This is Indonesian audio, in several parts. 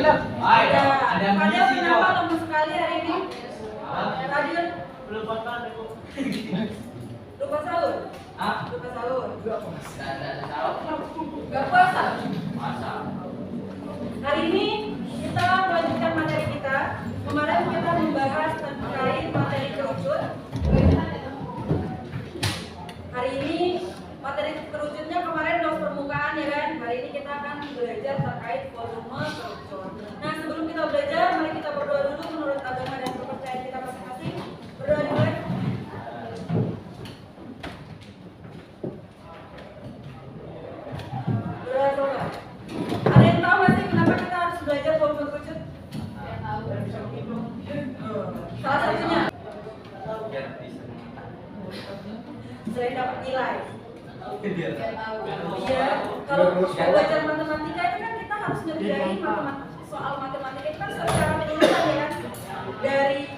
Fadil kenapa lemes sekali hari ini? Fadil Lupa sahur? Lupa sahur? Gak puasa? Hari ini kita melanjutkan materi kita. Kemarin kita membahas terkait materi kerucut. Hari ini materi kerucutnya kemarin dos permukaan ya kan. Hari ini kita akan belajar terkait volume kerucut. Nah sebelum kita belajar, mari kita berdoa dulu menurut agama dan kepercayaan kita masing-masing. Berdoa dimulai. Berdoa coba. Ada yang tahu nggak sih kenapa kita harus belajar volume kerucut? Salah satunya selain dapat nilai. Iya, kalau belajar matematika itu kan kita harus ngerjain soal matematika itu kan secara menyusun ya kan. Dari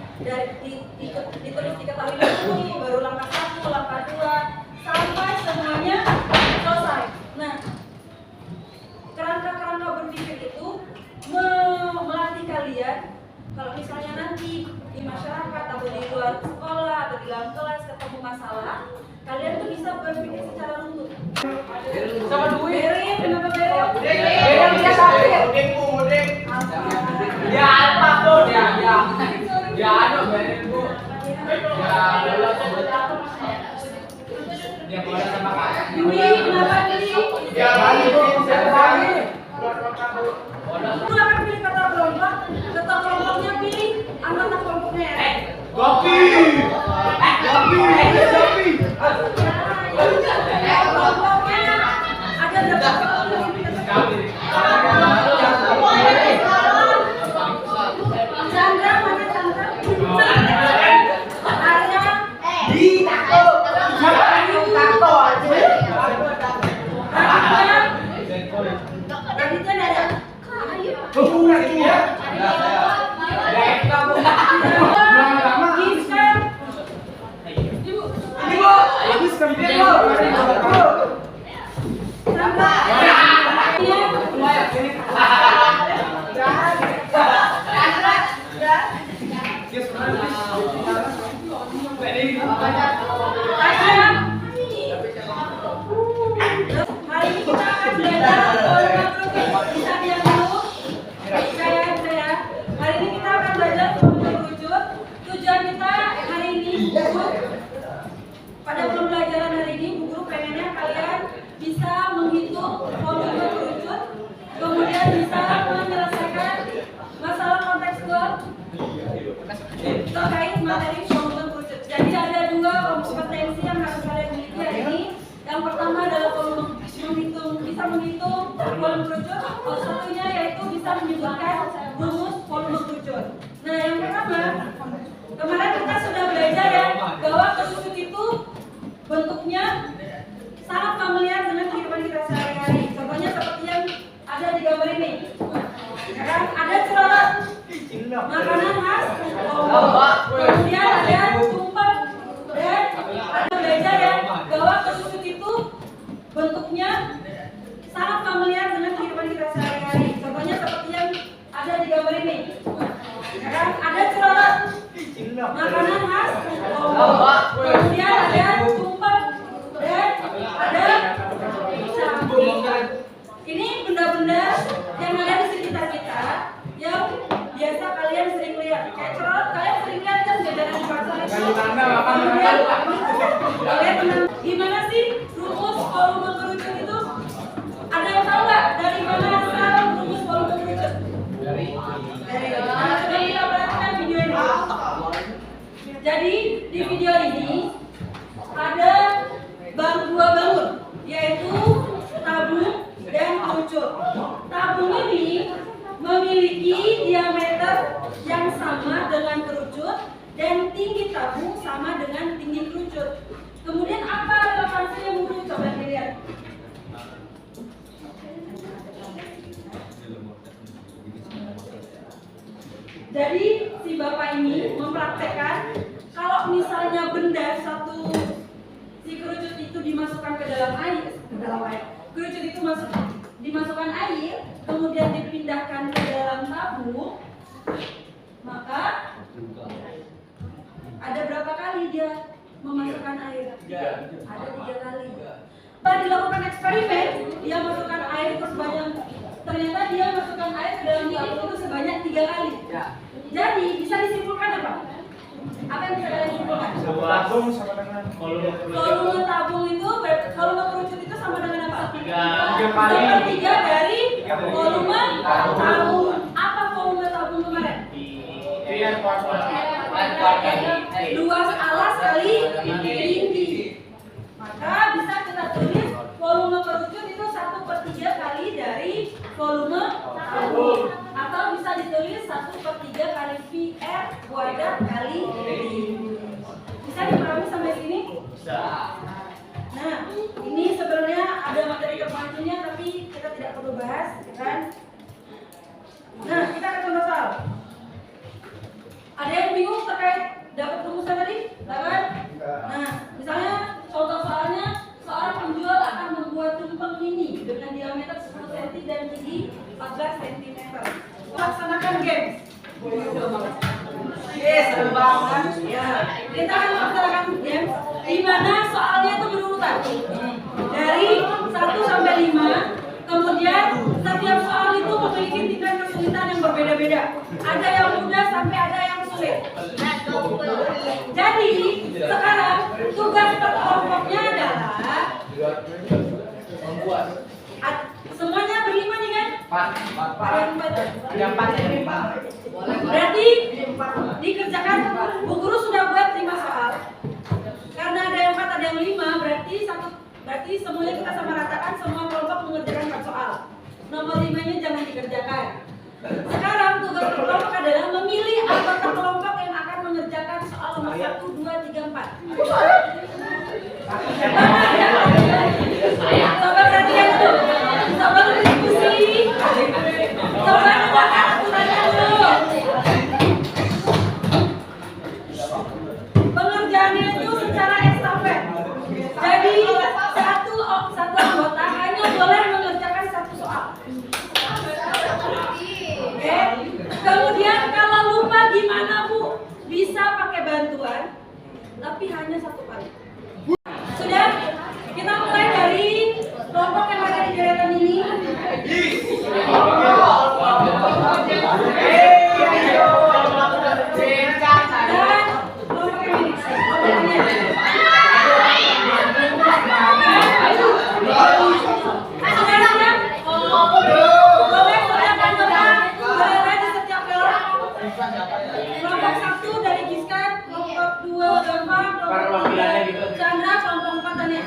ditulis diketahui dulu, baru langkah 1, langkah 2 sampai semuanya selesai. Nah, kerangka berpikir itu melatih kalian kalau misalnya nanti di masyarakat atau di luar sekolah atau di dalam kelas ketemu masalah, kalian tuh bisa berpikir secara runtut. Sama duit. Berin, kenapa berin? Berin dia sakit. Muding. Ya apa tuh dia? Ya anu berin Bu. Ya lulus. Dia boleh sama kakak. Ini kenapa ini? Ya balik Bu. Aku akan pilih kata kelompok. Kata kelompoknya pilih anggota kelompoknya. Kopi. Kelompoknya ada berapa? Chandra mana Chandra? Arya Di tato. Tato aja. Raditya ada. Hari ini kita akan belajar volume kerucut. Bisa diam dulu. Saya. Hari ini kita akan belajar volume kerucut. Tujuan kita hari ini, pada pembelajaran hari ini, Bu Guru pengennya kalian bisa menghitung volume kerucut, kemudian bisa menyelesaikan masalah kontekstual terkait materi volume kerucut. Jadi ada 2 kompetensi yang harus kalian miliki hari ini. Yang pertama adalah bisa menghitung volume kerucut. Salah satunya yaitu bisa menyebutkan rumus volume kerucut. Nah, yang pertama, kemarin kita sudah belajar ya bahwa kerucut itu bentuknya sangat familiar dengan kehidupan kita sehari-hari. Contohnya seperti yang ada di gambar ini. Ya kan? Ada celorot, makanan khas, kemudian ada tumpeng, dan ada belajar ya bahwa kerucut itu bentuknya sangat familiar dengan kehidupan kita sehari-hari. Contohnya seperti yang ada di gambar ini. Ya kan? Ada celorot, makanan khas, kemudian ada tumpeng, dan ada campur. Ini benda-benda yang ada di sekitar kita yang biasa kalian sering lihat. Kayak celorot, kalian sering lihat kan jajanan di pasar itu. Kemudian kalian gimana sih rumus volume kerucut itu? Ada yang tahu nggak dari mana asal rumus volume kerucut? Dari coba kita perhatikan video ini. Jadi di video ini ada dua bangun, yaitu tabung dan kerucut. Tabung ini memiliki diameter yang sama dengan kerucut dan tinggi tabung sama dengan tinggi kerucut. Kemudian apa relevansinya menurut coba dilihat. Jadi si bapak ini mempraktekkan kalau misalnya benda satu si kerucut itu dimasukkan ke dalam air, kerucut itu dimasukkan air, kemudian dipindahkan ke dalam tabung, maka ada berapa kali dia memasukkan air? Ada 3 kali. Setelah dilakukan eksperimen, dia masukkan air ternyata dia masukkan air ke dalam tabung itu sebanyak 3 kali. Jadi bisa disimpulkan apa? Apa yang bisa kalian simpulkan? Tabung sama dengan Volume tabung itu, volume kerucut itu sama dengan apa? 3 kali. 1/3 dari volume tabung. Apa volume tabung kemarin? Luas alas kali tinggi. Maka bisa kita tulis volume kerucut itu 1/3 kali dari volume tabung. Atau bisa ditulis 1/3 kali VR kuadrat kali D. Bisa dipahami sampai sini? Bisa. Nah, ini sebenarnya ada materi terpacunya tapi kita tidak perlu bahas, kan? Nah, kita akan contoh soal. Ada yang bingung terkait dapat rumusan tadi? Dapat? Nah, misalnya contoh soalnya seorang penjual akan membuat tumpeng mini dengan diameter 10 cm dan tinggi 14 cm. Melaksanakan games. Seru banget. Ya, kita akan melaksanakan games di mana soalnya itu berurutan dari 1 sampai 5. Kemudian setiap soal itu memiliki tingkat kesulitan yang berbeda-beda. Ada yang mudah sampai ada yang sulit. Jadi sekarang tugas kelompoknya adalah semuanya berlima nih kan? Yang 4 ini Pak. Berarti dikerjakan. Bu Guru sudah buat 5 soal. Karena ada yang 4 ada yang 5, berarti semuanya kita sama ratakan, semua kelompok mengerjakan 4 soal. Nomor 5-nya jangan dikerjakan. Sekarang tugas kelompok adalah memilih anggota kelompok yang akan mengerjakan soal nomor 1, 2, 3, 4. Coba perhatikan dulu. Coba diskusi. Coba dengarkan aturannya dulu. Pengerjaannya itu secara estafet. Jadi satu anggota hanya boleh mengerjakan 1 soal. Oke. Kemudian kalau lupa gimana Bu? Bisa pakai bantuan, tapi hanya 1 kali. Sudah? Kita mulai dari kelompok yang ada di deretan ini. Dan kelompok yang ini. Boleh serahkan orang berada di setiap kelompok. Kelompok 1 dari Giskan, kelompok 2 Gampang, kelompok 3 Chandra, kelompok 4 Tania.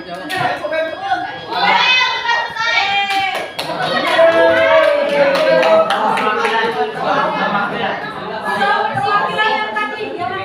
Perwakilan yang tadi, yang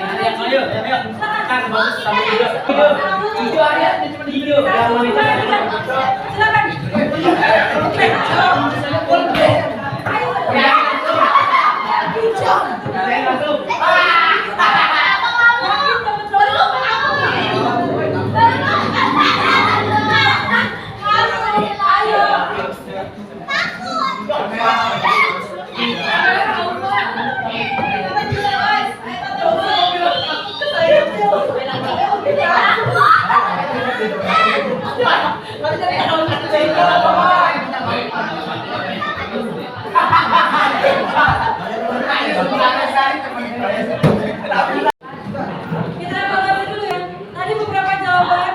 kita evaluasi dulu ya. Tadi beberapa jawaban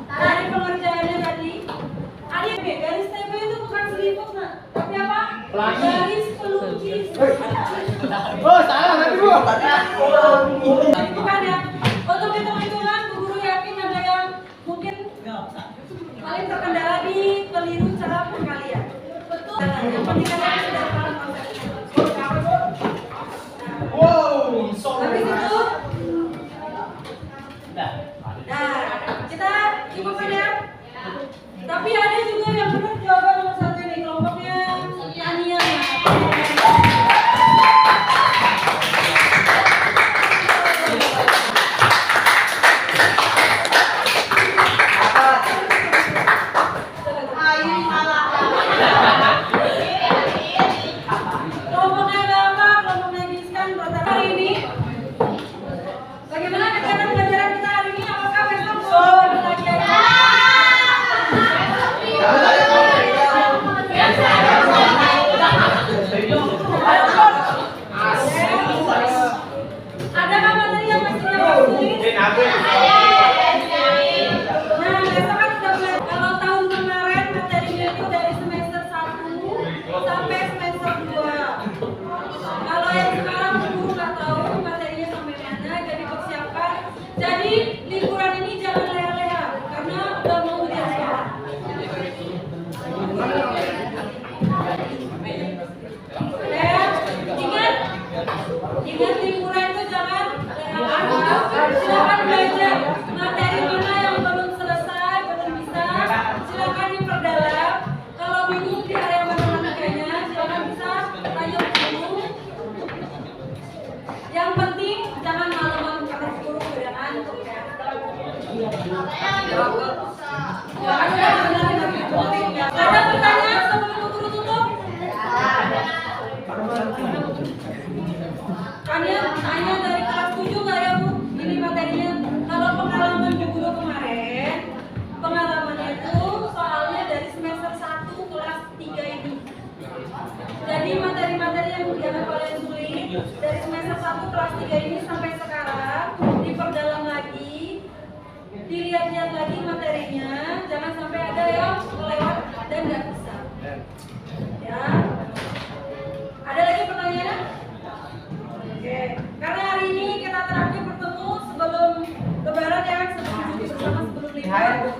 dari pengerjaannya tadi. Ada garis TB itu bukan seliput, nah, tapi apa? Garis pelukis. Oh, salah nanti Bu. Bukan ya. Untuk hitung-hitungan, Bu Guru yakin ada yang mungkin paling terkendala di keliru cara pengkalian. Betul. Yang penting kalian sudah paham konsepnya. Wow, Habis itu, nah, kita cukupkan ya. Tapi ada juga yang benar jawaban nomor 1 ini, kelompoknya Tania. part 2. Kalau yang sekarang guru nggak tahu materinya sampai mana, jadi persiapkan. Jadi liburan ini jangan leha-leha karena udah mau ujian sekolah. Ingat liburan itu jangan leha-leha. Silakan belajar materi mana yang belum selesai, belum bisa. Silakan diperdalam. Kalau bingung di area matematikanya, silakan bisa tanya guru. Yang penting jangan malu-malu karena guru udah ngantuk ya. Ada pertanyaan sebelum guru tutup? Kalian tanya dari kelas 7 nggak ya Bu? Ini materinya. Kalau pengalaman Bu Guru kemarin, pengalamannya itu soalnya dari semester 1 kelas 3 ini. Jadi materi-materi yang paling sulit dari semester 1 kelas 3 ini sampai sekarang diperdalam lagi, dilihat-lihat lagi materinya, jangan sampai ada yang kelewat dan nggak bisa. Ya. Ada lagi pertanyaan? Oke. Karena hari ini kita terakhir bertemu sebelum Lebaran ya, sebelum cuti bersama sebelum libur.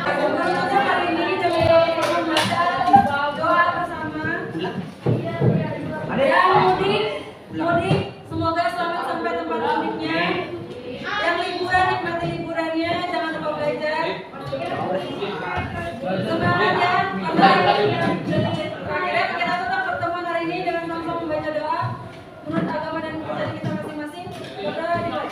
Sebelum hari ini dengan membaca doa bersama. Yang mudik, semoga selamat sampai tempat mudiknya. Yang liburan, nikmati liburannya, jangan lupa belajar. Semangat ya. Akhirnya kita tetap pertemuan hari ini dengan sama-sama membaca doa menurut agama dan kepercayaan kita masing-masing. Semoga